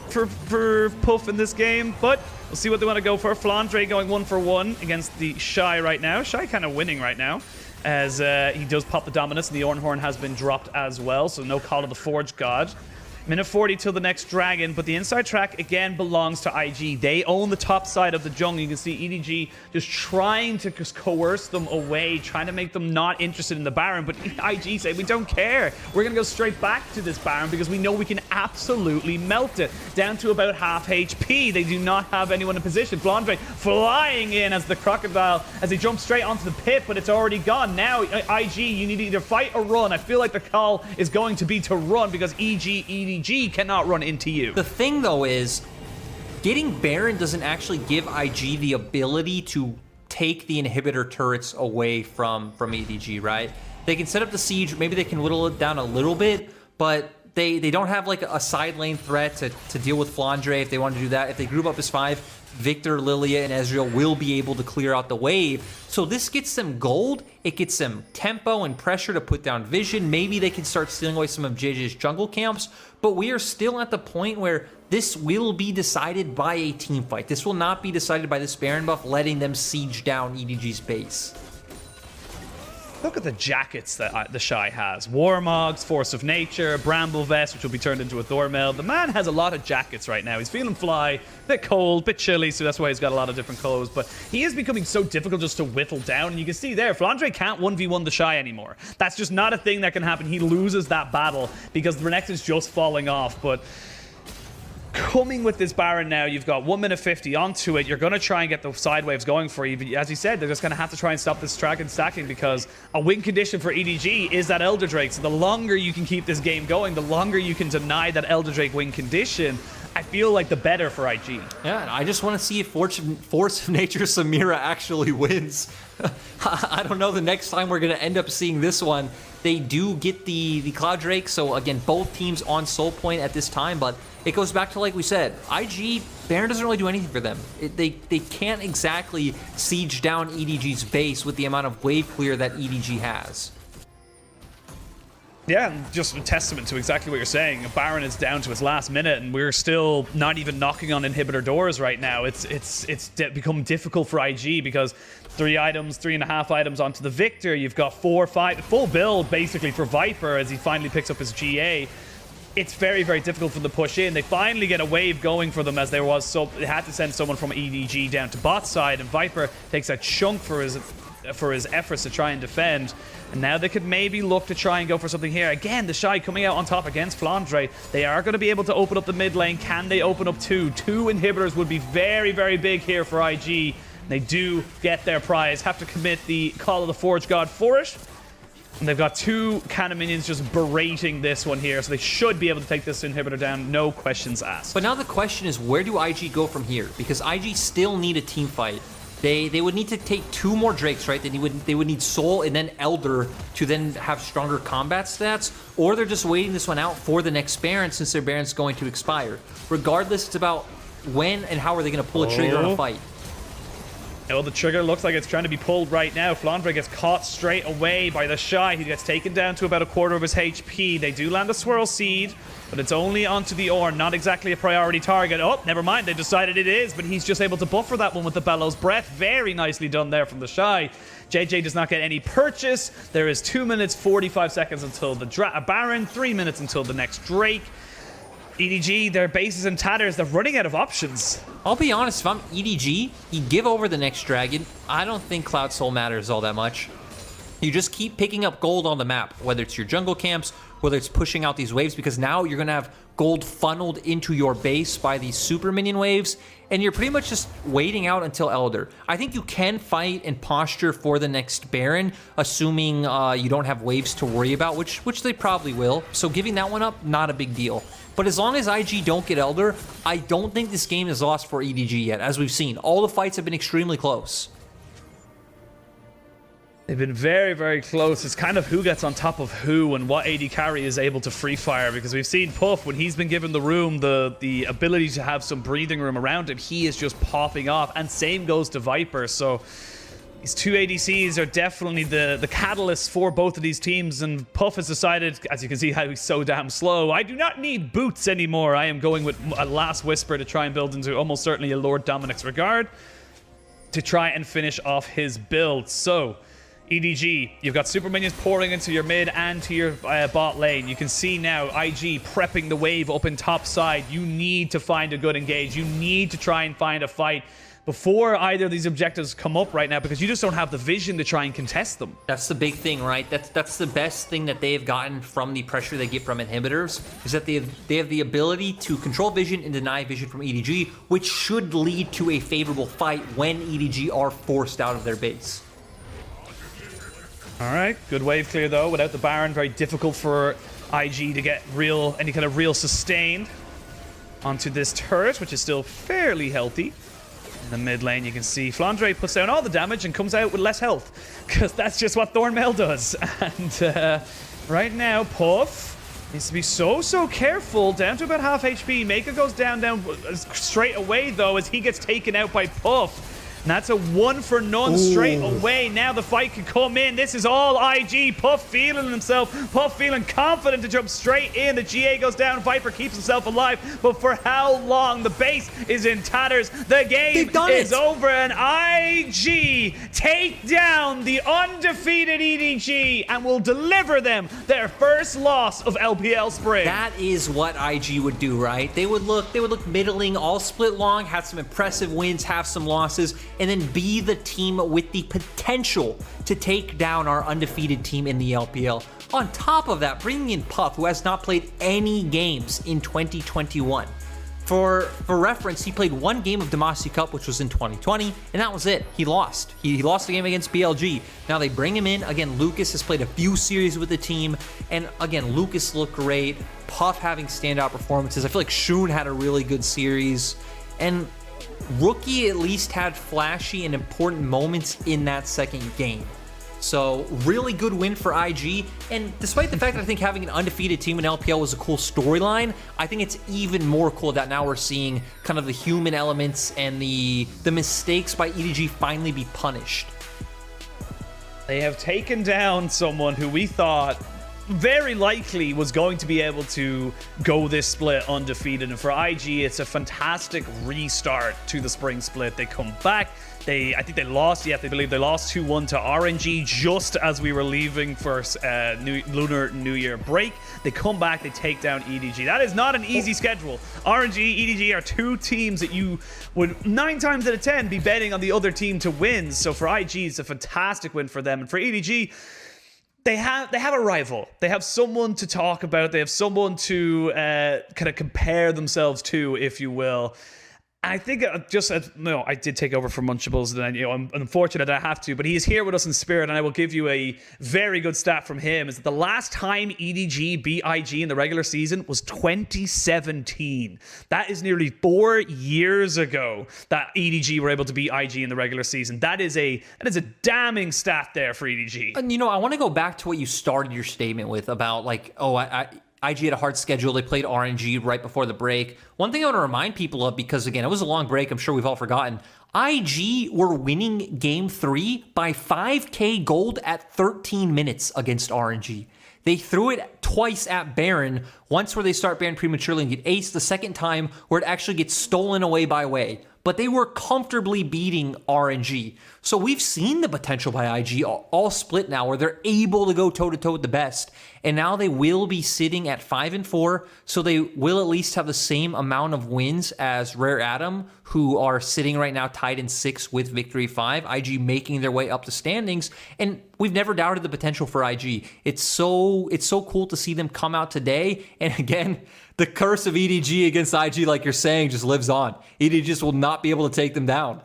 Puff in this game. But we'll see what they want to go for. Flandre going 1-for-1 against the TheShy right now. TheShy kind of winning right now, as he does pop the Dominus, and the Ornn has been dropped as well, so no Call of the Forge God. Minute 40 till the next dragon, but the inside track again belongs to IG. They own the top side of the jungle. You can see EDG just trying to just coerce them away, trying to make them not interested in the Baron, but IG say, we don't care. We're going to go straight back to this Baron because we know we can absolutely melt it. Down to about half HP. They do not have anyone in position. Flandre flying in as the Crocodile, as they jump straight onto the pit, but it's already gone. Now, IG, you need to either fight or run. I feel like the call is going to be to run because EDG cannot run into you. The thing though is, getting Baron doesn't actually give IG the ability to take the inhibitor turrets away from EDG, right? They can set up the siege, maybe they can whittle it down a little bit, but They don't have like a side lane threat to deal with Flandre if they want to do that. If they group up as 5, Viktor, Lillia, and Ezreal will be able to clear out the wave. So this gets them gold. It gets them tempo and pressure to put down vision. Maybe they can start stealing away some of Jiejie's jungle camps. But we are still at the point where this will be decided by a team fight. This will not be decided by this Baron buff letting them siege down EDG's base. Look at the jackets that TheShy has. Warmogs, Force of Nature, Bramble Vest, which will be turned into a Thormail. The man has a lot of jackets right now. He's feeling fly, a bit cold, a bit chilly, so that's why he's got a lot of different clothes. But he is becoming so difficult just to whittle down. And you can see there, Flandre can't 1v1 TheShy anymore. That's just not a thing that can happen. He loses that battle because the Renekton's just falling off. But coming with this Baron now, you've got 1 minute 50 onto it. You're going to try and get the side waves going for you. As you said, they're just going to have to try and stop this track and stacking because a win condition for EDG is that Elder Drake. So the longer you can keep this game going, the longer you can deny that Elder Drake win condition, I feel like the better for IG. Yeah, and I just want to see if Force of Nature Samira actually wins. I don't know the next time we're going to end up seeing this one. They do get the Cloud Drake, so again, both teams on soul point at this time, but it goes back to like we said, IG, Baron doesn't really do anything for them. They can't exactly siege down EDG's base with the amount of wave clear that EDG has. Yeah, just a testament to exactly what you're saying. Baron is down to its last minute, and we're still not even knocking on inhibitor doors right now. It's become difficult for IG because 3 items, 3.5 items onto the Viktor. You've got 4, 5, full build basically for Viper as he finally picks up his GA. It's very, very difficult for them to push in. They finally get a wave going for them as there was, so they had to send someone from EDG down to bot side, and Viper takes a chunk for his efforts to try and defend. And now they could maybe look to try and go for something here. Again, TheShy coming out on top against Flandre. They are going to be able to open up the mid lane. Can they open up 2? 2 inhibitors would be very, very big here for IG. They do get their prize. Have to commit the Call of the Forge God for it. And they've got 2 cannon minions just berating this one here. So they should be able to take this inhibitor down. No questions asked. But now the question is, where do IG go from here? Because IG still need a team fight. They would need to take 2 more Drakes, right? They would need Soul and then Elder to then have stronger combat stats, or they're just waiting this one out for the next Baron since their Baron's going to expire. Regardless, it's about when and how are they going to pull a trigger on a fight. Oh, the trigger looks like it's trying to be pulled right now. Flandre gets caught straight away by TheShy. He gets taken down to about 1/4 of his HP. They do land a Swirl Seed, but it's only onto the Ornn. Not exactly a priority target. Oh, never mind. They decided it is, but he's just able to buffer that one with the Bellows Breath. Very nicely done there from TheShy. Jiejie does not get any purchase. There is 2 minutes, 45 seconds until the Baron. 3 minutes until the next Drake. EDG, their base is in tatters. They're running out of options. I'll be honest, if I'm EDG, you give over the next dragon. I don't think Cloud Soul matters all that much. You just keep picking up gold on the map, whether it's your jungle camps, whether it's pushing out these waves, because now you're going to have gold funneled into your base by these super minion waves, and you're pretty much just waiting out until Elder. I think you can fight and posture for the next Baron, assuming you don't have waves to worry about, which they probably will. So giving that one up, not a big deal. But as long as IG don't get Elder, I don't think this game is lost for EDG yet. As we've seen, all the fights have been extremely close. They've been very, very close. It's kind of who gets on top of who and what AD carry is able to free fire, because we've seen Puff, when he's been given the room, the ability to have some breathing room around him, he is just popping off, and same goes to Viper. So these 2 ADCs are definitely the catalyst for both of these teams, and Puff has decided, as you can see how he's so damn slow, I do not need boots anymore. I am going with a Last Whisper to try and build into almost certainly a Lord Dominic's regard to try and finish off his build. So EDG, you've got super minions pouring into your mid and to your bot lane. You can see now IG prepping the wave up in top side. You need to find a good engage. You need to try and find a fight before either of these objectives come up right now, because you just don't have the vision to try and contest them. That's the big thing, right? That's the best thing that they have gotten from the pressure they get from inhibitors, is that they have the ability to control vision and deny vision from EDG, which should lead to a favorable fight when EDG are forced out of their base. All right, good wave clear though. Without the Baron, very difficult for IG to get any kind of real sustain onto this turret, which is still fairly healthy. In the mid lane, you can see Flandre puts down all the damage and comes out with less health, because that's just what Thormail does. And right now, Puff Needs to be so careful. Down to about half HP. Meiko goes down straight away, though, as he gets taken out by Puff. And that's a 1 for none straight away. Now the fight can come in. This is all IG. Puff feeling himself. Puff feeling confident to jump straight in. The Jiejie goes down. Viper keeps himself alive. But for how long? The base is in tatters. The game is over. And IG take down the undefeated EDG and will deliver them their first loss of LPL Spring. That is what IG would do, right? They would look middling, all split long, have some impressive wins, have some losses, and then be the team with the potential to take down our undefeated team in the LPL. On top of that, bringing in Puff, who has not played any games in 2021. For reference, he played 1 game of Demacia Cup, which was in 2020, and that was it. He lost. He lost the game against BLG. Now they bring him in. Again, Lucas has played a few series with the team, and again, Lucas looked great. Puff having standout performances. I feel like Shun had a really good series, and Rookie at least had flashy and important moments in that second game. So really good win for IG, and despite the fact that I think having an undefeated team in LPL was a cool storyline, I think it's even more cool that now we're seeing kind of the human elements and the mistakes by EDG finally be punished. They have taken down someone who we thought very likely was going to be able to go this split undefeated, and for IG it's a fantastic restart to the spring split. They come back. I think they lost. Yeah, they believe they lost 2-1 to RNG just as we were leaving for Lunar New Year break. They come back. They take down EDG. That is not an easy schedule. RNG, EDG are 2 teams that you would 9 times out of 10 be betting on the other team to win. So for IG, it's a fantastic win for them, and for EDG, they have a rival. They have someone to talk about. They have someone to kind of compare themselves to, if you will. I think I did take over for Munchables, and I'm unfortunate that I have to, but he is here with us in spirit, and I will give you a very good stat from him. Is that the last time EDG beat IG in the regular season was 2017. That is nearly 4 years ago that EDG were able to beat IG in the regular season. That is a damning stat there for EDG. And I want to go back to what you started your statement with about IG had a hard schedule. They played RNG right before the break. One thing I want to remind people of, because again, it was a long break, I'm sure we've all forgotten, IG were winning game 3 by 5k gold at 13 minutes against RNG. They threw it twice at Baron, once where they start Baron prematurely and get ace, the second time where it actually gets stolen away by Wei. But they were comfortably beating RNG. So we've seen the potential by IG all split now, where they're able to go toe-to-toe with the best. And now they will be sitting at 5-4, so they will at least have the same amount of wins as Rare Atom, who are sitting right now tied in 6 with Victory 5. IG making their way up the standings, and we've never doubted the potential for IG. It's so cool to see them come out today, and again, the curse of EDG against IG, like you're saying, just lives on. EDG just will not be able to take them down.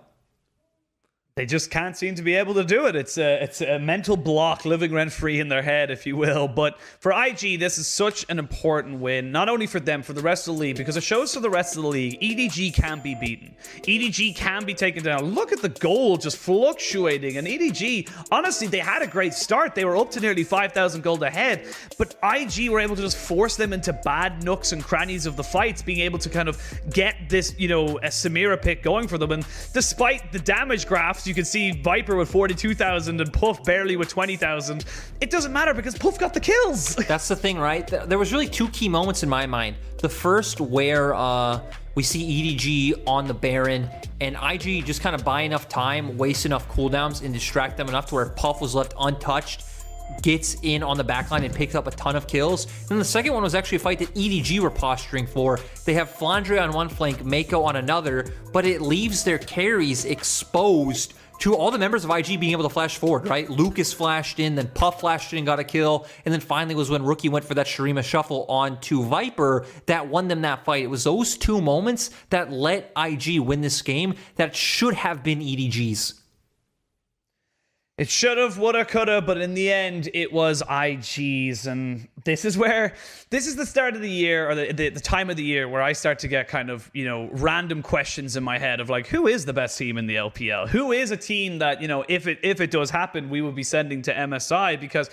They just can't seem to be able to do it. It's a mental block living rent-free in their head, if you will. But for IG, this is such an important win, not only for them, for the rest of the league, because it shows to the rest of the league, EDG can be beaten. EDG can be taken down. Look at the gold just fluctuating. And EDG, honestly, they had a great start. They were up to nearly 5,000 gold ahead. But IG were able to just force them into bad nooks and crannies of the fights, being able to kind of get this, a Samira pick going for them. And despite the damage graphs, you can see Viper with 42,000 and Puff barely with 20,000. It doesn't matter because Puff got the kills. That's the thing, right? There was really 2 key moments in my mind. The first where we see EDG on the Baron, and IG just kind of buy enough time, waste enough cooldowns, and distract them enough to where Puff was left untouched, gets in on the backline and picks up a ton of kills. And the second one was actually a fight that EDG were posturing for. They have Flandre on one flank, Meiko on another, but it leaves their carries exposed to all the members of IG being able to flash forward, right? Lucas flashed in, then Puff flashed in and got a kill, and then finally was when Rookie went for that Shurima shuffle onto Viper that won them that fight. It was those 2 moments that let IG win this game that should have been EDG's. It should have, woulda, coulda, but in the end, it was IG's. And this is the start of the year, or the time of the year where I start to get kind of, random questions in my head of like, who is the best team in the LPL? Who is a team that, if it does happen, we would be sending to MSI? Because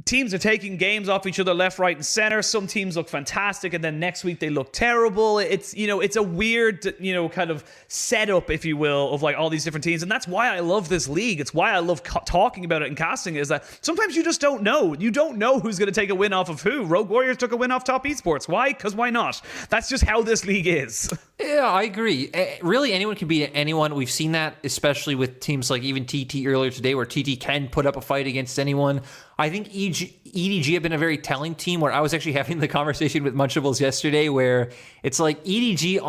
teams are taking games off each other left, right, and center. Some teams look fantastic, and then next week they look terrible. It's, you know, it's a weird, you know, kind of setup, if you will, of like all these different teams. And that's why I love this league. It's why I love talking about it and casting it, is that sometimes you just don't know. You don't know who's going to take a win off of who. Rogue Warriors took a win off Top Esports. Why? Because why not? That's just how this league is. Yeah, I agree. Really, anyone can beat anyone. We've seen that, especially with teams like even TT earlier today, where TT can put up a fight against anyone. I think EDG have been a very telling team, where I was actually having the conversation with Munchables yesterday, where it's like EDG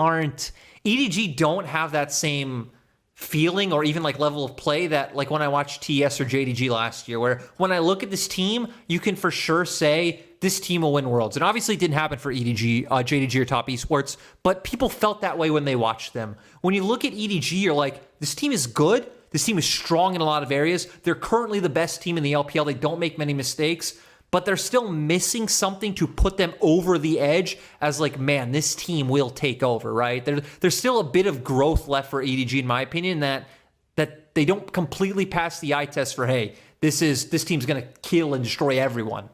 don't have that same feeling or even like level of play that like when I watched TS or JDG last year, where when I look at this team, you can for sure say this team will win Worlds. And obviously it didn't happen for EDG, JDG or Top Esports, but people felt that way when they watched them. When you look at EDG, you're like, this team is good. This team is strong in a lot of areas. They're currently the best team in the LPL. They don't make many mistakes, but they're still missing something to put them over the edge as like, man, this team will take over, right? There's still a bit of growth left for EDG, in my opinion, that they don't completely pass the eye test for, hey, this team's going to kill and destroy everyone.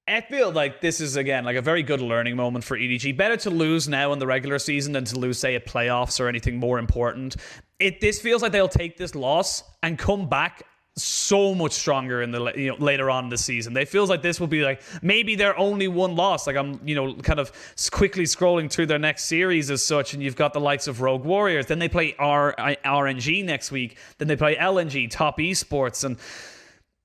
I feel like this is, again, like a very good learning moment for EDG. Better to lose now in the regular season than to lose, say, at playoffs or anything more important. This feels like they'll take this loss and come back so much stronger in the later on in the season. It feels like this will be like maybe their only one loss. Like I'm kind of quickly scrolling through their next series as such, and you've got the likes of Rogue Warriors. Then they play RNG next week. Then they play LNG, Top Esports, and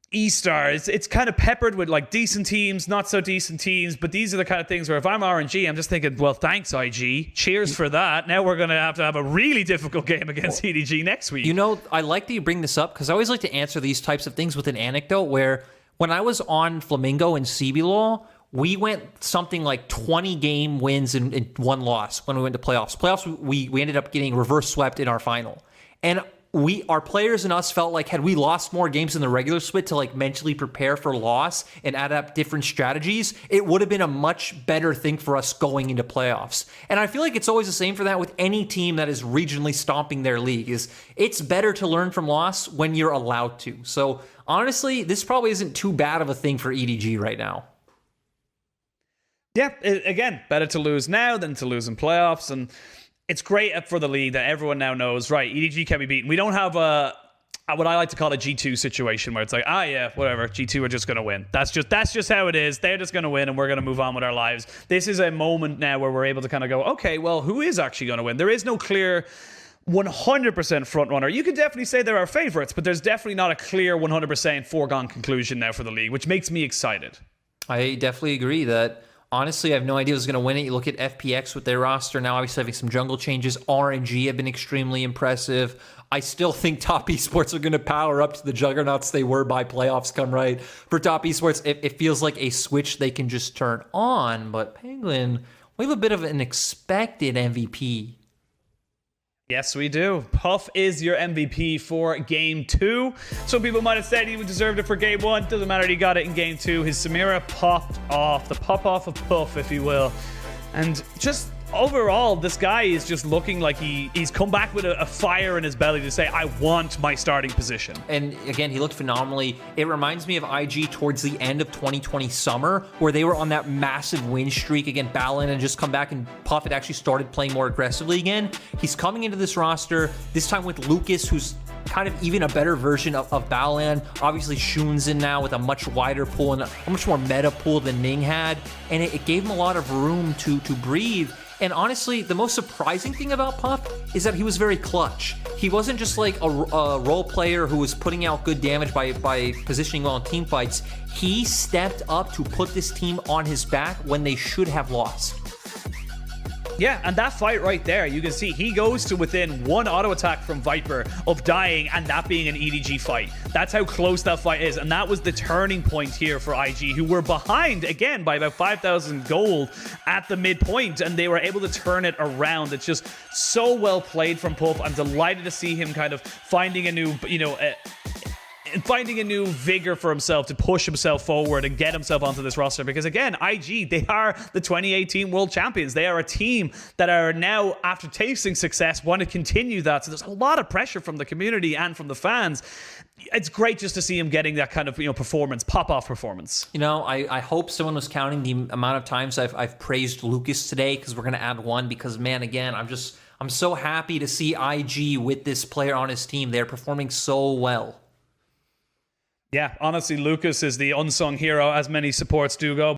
E-Star. It's kind of peppered with like decent teams, not so decent teams, but these are the kind of things where if I'm RNG, I'm just thinking, well, thanks, IG. Cheers for that. Now we're going to have a really difficult game against EDG next week. You know, I like that you bring this up because I always like to answer these types of things with an anecdote where when I was on Flamingo and CBLOL, we went something like 20 game wins and one loss when we went to playoffs. We ended up getting reverse swept in our final. And our players and us felt like had we lost more games in the regular split to like mentally prepare for loss and add up different strategies, it would have been a much better thing for us going into playoffs. And I feel like it's always the same for that with any team that is regionally stomping their league. It's better to learn from loss when you're allowed to. So honestly, this probably isn't too bad of a thing for EDG right now. Yeah, again, better to lose now than to lose in playoffs. And it's great for the league that everyone now knows, right, EDG can be beaten. We don't have what I like to call a G2 situation where it's like, yeah, whatever, G2 are just going to win. That's just how it is. They're just going to win and we're going to move on with our lives. This is a moment now where we're able to kind of go, okay, well, who is actually going to win? There is no clear 100% front runner. You could definitely say there are favorites, but there's definitely not a clear 100% foregone conclusion now for the league, which makes me excited. I definitely agree that honestly, I have no idea who's going to win it. You look at FPX with their roster now, obviously having some jungle changes. RNG have been extremely impressive. I still think Top Esports are going to power up to the juggernauts they were by playoffs come right. For Top Esports, it feels like a switch they can just turn on. But Penguin, we have a bit of an expected MVP. Yes, we do. Puff is your MVP for Game 2. Some people might have said he deserved it for Game 1. Doesn't matter, he got it in Game 2. His Samira popped off. The pop-off of Puff, if you will. And just overall, this guy is just looking like he's come back with a fire in his belly to say, I want my starting position. And again, he looked phenomenally. It reminds me of IG towards the end of 2020 summer, where they were on that massive win streak against Balin and just come back, and Puff had actually started playing more aggressively again. He's coming into this roster, this time with Lucas, who's kind of even a better version of Balin. Obviously, Shun's in now with a much wider pool and a much more meta pool than Ning had. And it gave him a lot of room to breathe. And honestly, the most surprising thing about Puff is that he was very clutch. He wasn't just like a role player who was putting out good damage by positioning well in team fights. He stepped up to put this team on his back when they should have lost. Yeah, and that fight right there, you can see he goes to within one auto attack from Viper of dying and that being an EDG fight. That's how close that fight is, and that was the turning point here for IG, who were behind, again, by about 5,000 gold at the midpoint, and they were able to turn it around. It's just so well played from Puff. I'm delighted to see him kind of finding a new, finding a new vigor for himself to push himself forward and get himself onto this roster. Because again, IG, they are the 2018 world champions. They are a team that are now, after tasting success, want to continue that. So there's a lot of pressure from the community and from the fans. It's great just to see him getting that kind of, performance, pop-off performance. I hope someone was counting the amount of times I've praised Lucas today, because we're going to add one, because, man, again, I'm so happy to see IG with this player on his team. They're performing so well. Yeah, honestly, Lucas is the unsung hero, as many supports do go.